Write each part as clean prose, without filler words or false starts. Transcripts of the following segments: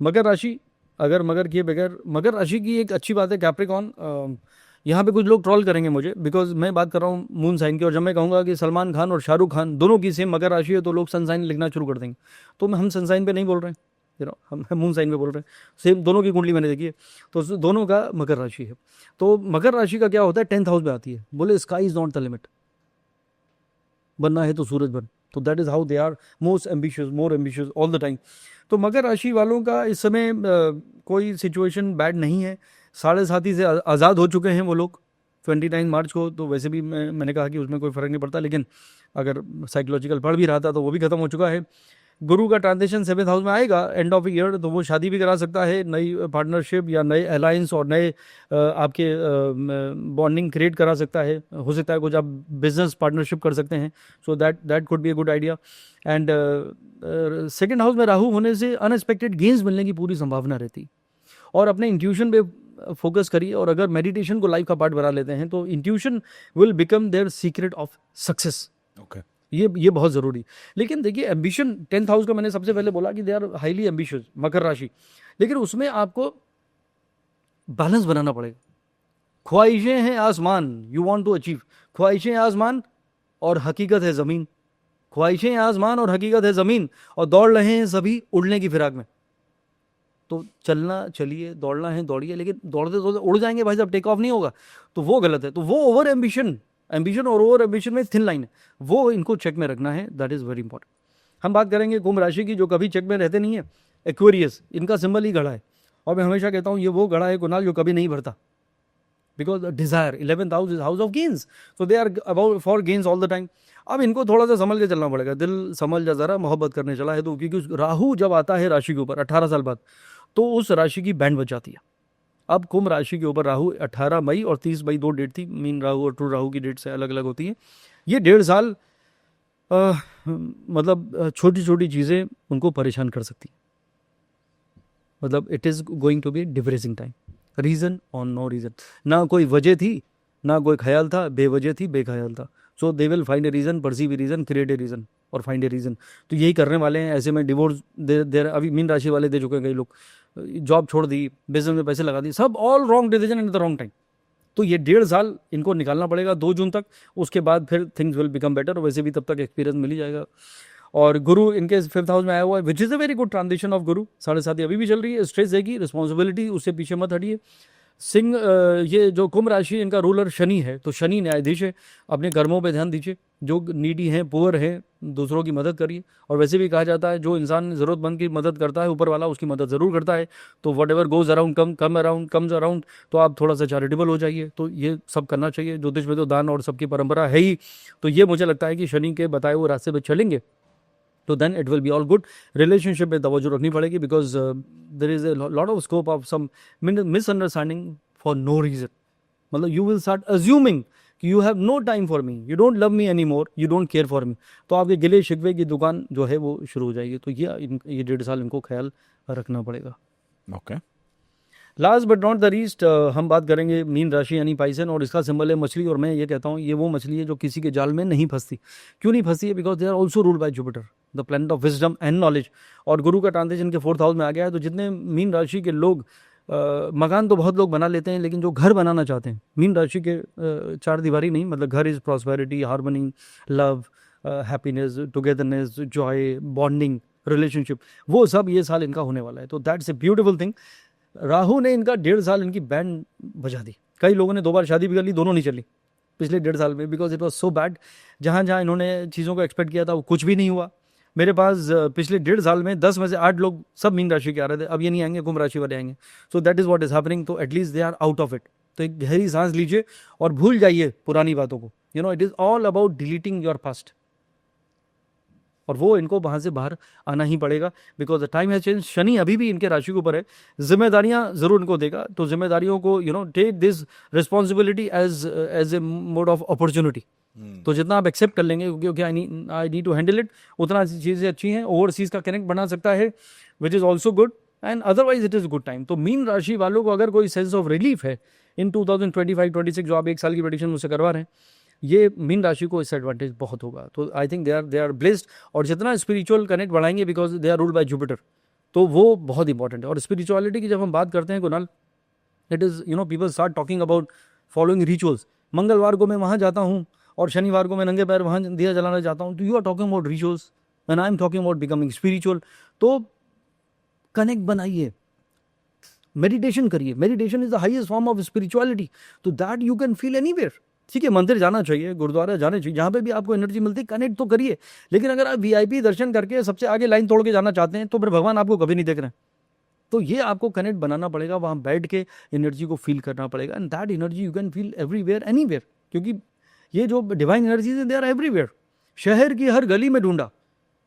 मकर राशि, अगर मगर किए बगैर, मकर राशि की एक अच्छी बात है कैप्रिकॉन, यहाँ पे कुछ लोग ट्रोल करेंगे मुझे बिकॉज मैं बात कर रहा हूँ मून साइन की, और जब मैं कहूँगा कि सलमान खान और शाहरुख खान दोनों की सेम मकर राशि है तो लोग सन साइन लिखना शुरू कर देंगे। तो हम सन साइन पे नहीं बोल रहे हैं, हम मून साइन पे बोल रहे हैं। सेम दोनों की कुंडली मैंने देखी है, तो दोनों का मकर राशि है। तो मकर राशि का क्या होता है, 10th हाउस में आती है, बोले sky is not the limit, बनना है तो सूरज बन। तो that is how they are most ambitious, more ambitious all the time. तो मकर राशि वालों का इस समय कोई सिचुएशन बैड नहीं है। साढ़े साथी से आज़ाद हो चुके हैं वो लोग 29 मार्च को, तो वैसे भी मैंने कहा कि उसमें कोई फ़र्क नहीं पड़ता, लेकिन अगर साइकोलॉजिकल पढ़ भी रहा था तो वो भी खत्म हो चुका है। गुरु का ट्रांजिशन 7th हाउस में आएगा एंड ऑफ ईयर, तो वो शादी भी करा सकता है, नई पार्टनरशिप या नए अलायंस और नए आपके बॉन्डिंग क्रिएट करा सकता है। हो सकता है कुछ आप बिजनेस पार्टनरशिप कर सकते हैं, so that could be a good idea. And 2nd house में राहु होने से अनएक्सपेक्टेड गेन्स मिलने की पूरी संभावना रहती। और अपने इंट्यूशन पे फोकस करिए, और अगर मेडिटेशन को लाइफ का पार्ट बना लेते हैं तो intuition will become their secret of success. Okay, ये बहुत ज़रूरी। लेकिन देखिए एम्बिशन 10th हाउस का मैंने सबसे पहले बोला कि दे आर हाईली एम्बिशियस मकर राशि, लेकिन उसमें आपको बैलेंस बनाना पड़ेगा। ख्वाहिशें हैं आसमान, यू वांट टू अचीव, ख्वाहिशें आसमान और हकीकत है ज़मीन, ख्वाहिशें आसमान और हकीकत है ज़मीन, और दौड़ रहे हैं सभी उड़ने की फिराक में। तो चलना चलिए, दौड़ना है दौड़िए, लेकिन दौड़ते दौड़ते उड़ जाएंगे भाई साहब, टेक ऑफ नहीं होगा, तो वो गलत है। तो वो ओवर एम्बिशन, एम्बिशन और ओवर एम्बिशन में थिन लाइन है, वो इनको चेक में रखना है, दैट इज़ वेरी इंपॉर्टेंट। हम बात करेंगे कुंभ राशि की, जो कभी चेक में रहते नहीं है, एक्वेरियस, इनका सिंबल ही घड़ा है। और मैं हमेशा कहता हूँ ये वो घड़ा है कुणाल जो कभी नहीं भरता, because desire 11th house is house of gains, तो they are about for gains all the time. अब इनको थोड़ा सा संभल के चलना पड़ेगा, दिल संभल जा जरा, मोहब्बत करने चला है तो, क्योंकि राहु जब आता है राशि के ऊपर 18 साल बाद, तो उस राशि की बैंड बच जाती है। अब कुंभ राशि के ऊपर राहु 18 मई और 30 मई 2 डेट थी, मीन राहु और ट्रू राहु की डेट से अलग अलग होती है। ये 1.5 साल मतलब छोटी छोटी चीज़ें उनको परेशान कर सकती है, मतलब it is going to be depressing time, reason और नो रीज़न, ना कोई वजह थी ना कोई ख्याल था, बेवजह थी बेख्याल था। So they will find a reason, perceive a reason, create a reason और फाइंड ए रीज़न। तो यही करने वाले हैं। ऐसे में डिवोर्स दे अभी मीन राशि वाले दे चुके हैं कई लोग, जॉब छोड़ दी, बिजनेस में पैसे लगा दिए, सब all wrong decision at the wrong time. तो ये 1.5 साल इनको निकालना पड़ेगा 2 जून तक, उसके बाद फिर थिंग्स विल बिकम बेटर, वैसे भी तब तक एक्सपीरियंस मिल ही जाएगा। और गुरु इनके 5th हाउस में आया हुआ है, which is a very good transition of गुरु। 7.5 अभी भी चल रही है, स्ट्रेस है कि रिस्पॉन्सिबिलिटी, उससे पीछे मत हटिए। सिंह ये जो कुंभ राशि इनका रूलर शनि है, तो शनि न्यायाधीश है, अपने कर्मों पे ध्यान दीजिए, जो नीडी हैं पुअर हैं दूसरों की मदद करिए। और वैसे भी कहा जाता है जो इंसान ज़रूरतमंद की मदद करता है ऊपर वाला उसकी मदद ज़रूर करता है। तो what ever goes around comes around, तो आप थोड़ा सा चैरिटेबल हो जाइए, तो ये सब करना चाहिए। ज्योतिष में तो दान और सबकी परंपरा है ही, तो ये मुझे लगता है कि शनि के बताए हुए रास्ते पर चलेंगे तो then it will be all good. Relationship में तवज्जो रखनी पड़ेगी, because there is a lot of scope of some misunderstanding for no reason. मतलब यू विल स्टार्ट अज्यूमिंग कि you have no time for me, you don't love me any more, you don't care for me, तो आपके गिले शिकवे की दुकान जो है वो शुरू हो जाएगी। तो ये 1.5 साल इनको ख्याल रखना पड़ेगा। Okay. Last but not the least, हम बात करेंगे मीन राशि यानी पाइसन, और इसका सिंबल है मछली। और मैं ये कहता हूँ ये वो मछली है जो किसी के जाल में नहीं फंसती। क्यों नहीं फंसती है? Because they are also ruled by Jupiter, the planet of wisdom and knowledge. और गुरु का ट्रांजिशन के 4th हाउस में आ गया है, तो जितने मीन राशि के लोग मकान तो बहुत लोग बना लेते हैं, लेकिन जो घर बनाना चाहते हैं मीन राशि के, 4 दीवारी नहीं, मतलब घर is prosperity, harmony, love, happiness, togetherness, Joy, bonding, relationship, वो सब ये साल इनका होने वाला है। तो that's a beautiful thing. Rahu ने इनका 1.5 साल इनकी बैंड बजा दी। कई लोगों ने 2 बार शादी भी कर ली, दोनों नहीं चली पिछले 1.5 साल में, because it was so bad. जहाँ जहाँ इन्होंने चीज़ों को एक्सपेक्ट किया था वो कुछ भी नहीं हुआ। मेरे पास पिछले 1.5 साल में 10 में से 8 लोग सब मीन राशि के आ रहे थे, अब ये नहीं आएंगे, कुंभ राशि वाले आएंगे। So that is what is happening. तो at least they are out of it. तो एक गहरी सांस लीजिए और भूल जाइए पुरानी बातों को। You know, it is all about deleting your past, और वो इनको वहाँ से बाहर आना ही पड़ेगा, because the time has change. Shani अभी भी इनके राशि के ऊपर है, जिम्मेदारियाँ ज़रूर इनको देगा। तो जिम्मेदारियों को take this responsibility as a mode of opportunity. तो जितना आप एक्सेप्ट कर लेंगे, क्योंकि I need to handle it, उतना चीज़ें अच्छी हैं। ओवरसीज का कनेक्ट बना सकता है, which is also good, and otherwise it is good time. तो मीन राशि वालों को अगर कोई सेंस ऑफ रिलीफ है इन 2025-26, जो आप 1 साल की प्रेडिक्शन मुझसे करवा रहे हैं, ये मीन राशि को इससे एडवांटेज बहुत होगा। तो I think they are blessed. और जितना स्पिरिचुअल कनेक्ट बढ़ाएंगे, because they are ruled by Jupiter, तो वो बहुत इंपॉर्टेंट है। और स्पिरिचुअलिटी की जब हम बात करते हैं Kunal, it is people start talking about following rituals. मंगलवार को मैं वहाँ जाता हूँ और शनिवार को मैं नंगे पैर वहाँ दिया जलाने जाता हूँ। तो you are talking about rituals and I am talking about becoming spiritual. तो कनेक्ट बनाइए, मेडिटेशन करिए। Meditation is the highest form of spirituality, तो that you can feel anywhere. ठीक है, मंदिर जाना चाहिए, गुरुद्वारा जाने चाहिए, जहाँ पे भी आपको एनर्जी मिलती है कनेक्ट तो करिए। लेकिन अगर आप वीआईपी दर्शन करके सबसे आगे लाइन तोड़ के जाना चाहते हैं तो फिर भगवान आपको कभी नहीं देख रहे हैं। तो ये आपको कनेक्ट बनाना पड़ेगा, वहाँ बैठ के एनर्जी को फील करना पड़ेगा, and that energy you can feel everywhere anywhere. क्योंकि ये जो डिवाइन एनर्जीज है दे आर एवरीवेयर। शहर की हर गली में ढूंढा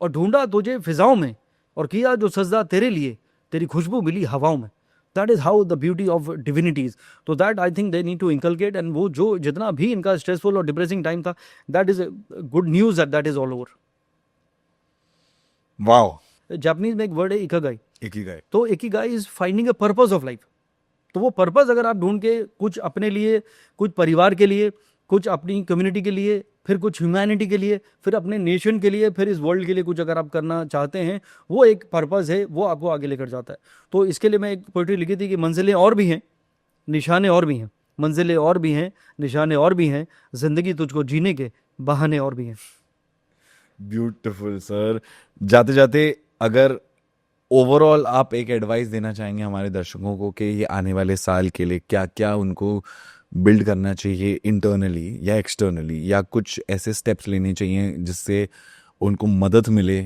और ढूंढा तुझे फिजाओं में, और किया जो सजदा तेरे लिए, तेरी खुशबू मिली हवाओं में। That is how the beauty of divinities. तो that I think they need to inculcate. And वो जो जितना भी इनका स्ट्रेसफुल और डिप्रेसिंग टाइम था, that is good news that is all over. Wow. Japanese में एक वर्ड है इकागाई। इकिगाई। तो ikigai is finding a purpose of life. तो वो पर्पस अगर आप ढूंढ के कुछ अपने लिए, कुछ परिवार के लिए, कुछ अपनी कम्युनिटी के लिए, फिर कुछ ह्यूमैनिटी के लिए, फिर अपने नेशन के लिए, फिर इस वर्ल्ड के लिए कुछ अगर आप करना चाहते हैं, वो एक पर्पस है, वो आपको आगे लेकर जाता है। तो इसके लिए मैं एक पोइट्री लिखी थी कि मंजिलें और भी हैं, निशाने और भी हैं, मंजिलें और भी हैं, निशाने और भी हैं, जिंदगी तुझको जीने के बहाने और भी हैं। Beautiful sir. जाते जाते अगर ओवरऑल आप एक एडवाइस देना चाहेंगे हमारे दर्शकों को कि ये आने वाले साल के लिए क्या क्या उनको बिल्ड करना चाहिए इंटरनली या एक्सटर्नली, या कुछ ऐसे स्टेप्स लेने चाहिए जिससे उनको मदद मिले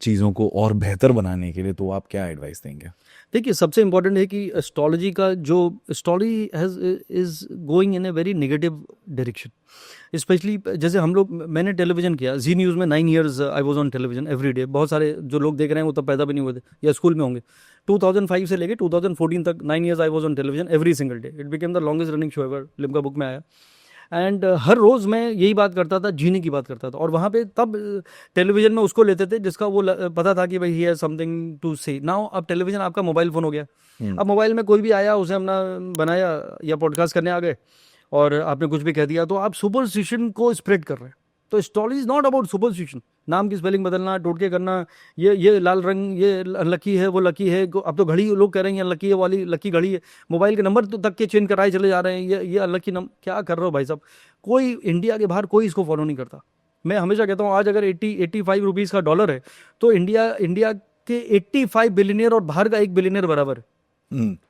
चीज़ों को और बेहतर बनाने के लिए, तो आप क्या एडवाइस देंगे? देखिए, सबसे इंपॉर्टेंट है कि एस्ट्रोलॉजी का जो astrology is going in a very negative direction. Specially जैसे हम लोग, मैंने टेलीविज़न किया, जी न्यूज़ में 9 years I was on television every day. बहुत सारे जो लोग देख रहे हैं वो तब पैदा भी नहीं हुए थे या स्कूल में होंगे। 2005 से लेके 2014 तक 9 years I was on television every single day. It became the longest running show ever, Limca book में आया। एंड हर रोज़ मैं यही बात करता था, जीने की बात करता था। और वहाँ पे तब टेलीविज़न में उसको लेते थे जिसका वो पता था कि भाई ही हैज़ समथिंग टू से। नाउ अब टेलीविज़न आपका मोबाइल फ़ोन हो गया। अब मोबाइल में कोई भी आया, उसे हमने बनाया या पॉडकास्ट करने आ गए और आपने कुछ भी कह दिया, तो आप सुपरस्टिशन को स्प्रेड कर रहे हैं। तो astrology is not about superstition. नाम की स्पेलिंग बदलना, टोटके करना, ये लाल रंग ये लकी है, वो लकी है। अब तो घड़ी लोग कह रहे हैं ये लकी है, वाली लकी घड़ी है। मोबाइल के नंबर तो तक के चेंज कराए चले जा रहे हैं, ये अनलकी नंबर। क्या कर रहे हो भाई साहब? कोई इंडिया के बाहर कोई इसको फॉलो नहीं करता। मैं हमेशा कहता हूँ, आज अगर 85 रुपीज़ का डॉलर है तो इंडिया के 85 बिलियनियर और बाहर का 1 बिलियनियर बराबर है।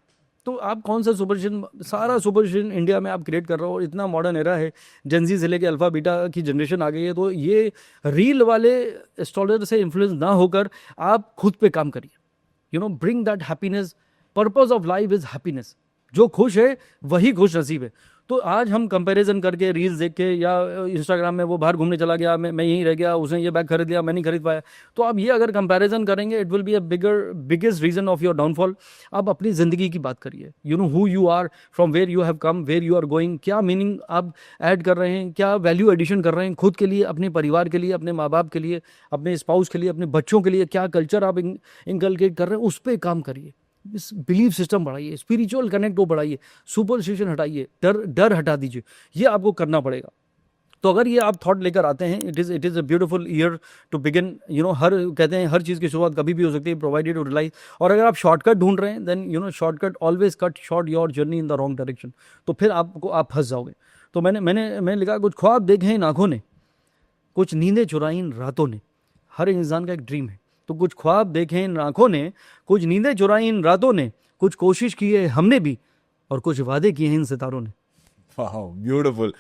तो आप कौन सा सुपरस्टिशन, सारा सुपरस्टिशन इंडिया में आप क्रिएट कर रहे हो। और इतना मॉडर्न एरा है, जेनजी से लेके अल्फा बीटा की जनरेशन आ गई है। तो ये रील वाले एस्ट्रोलॉजर से इन्फ्लुएंस ना होकर आप खुद पे काम करिए। Bring that happiness. Purpose of life is happiness. जो खुश है वही खुश नसीब है। तो आज हम कंपैरिजन करके, रील्स देख के, या इंस्टाग्राम में वो बाहर घूमने चला गया, मैं यहीं रह गया, उसने ये बैग खरीद लिया, मैं नहीं खरीद पाया। तो आप ये अगर कंपैरिजन करेंगे, it will be a biggest reason of your downfall. आप अपनी ज़िंदगी की बात करिए। Who you are, from where you have come, where you are going. क्या मीनिंग आप ऐड कर रहे हैं, क्या वैल्यू एडिशन कर रहे हैं खुद के लिए, अपने परिवार के लिए, अपने माँ बाप के लिए, अपने स्पाउस के लिए, अपने बच्चों के लिए। क्या कल्चर आप इंकलकेट कर रहे हैं, उस पर काम करिए। इस बिलीफ सिस्टम बढ़ाइए, स्पिरिचुअल कनेक्ट को बढ़ाइए, सुपरस्टिशन हटाइए, डर हटा दीजिए। ये आपको करना पड़ेगा। तो अगर ये आप थॉट लेकर आते हैं, it is a beautiful year to begin. हर कहते हैं हर चीज़ की शुरुआत कभी भी हो सकती है, प्रोवाइडेड टू रियलाइज। और अगर आप शॉर्टकट ढूंढ रहे हैं, then shortcut always cut short your journey in the wrong direction. तो फिर आप फंस जाओगे। तो मैंने लिखा, कुछ ख्वाब देखे इन आँखों ने, कुछ नींदें चुराई इन रातों ने। हर इंसान का एक ड्रीम है। तो कुछ ख्वाब देखे इन आँखों ने, कुछ नींदें चुराई इन रातों ने, कुछ कोशिश की है हमने भी, और कुछ वादे किए हैं इन सितारों ने। वाह, ब्यूटीफुल।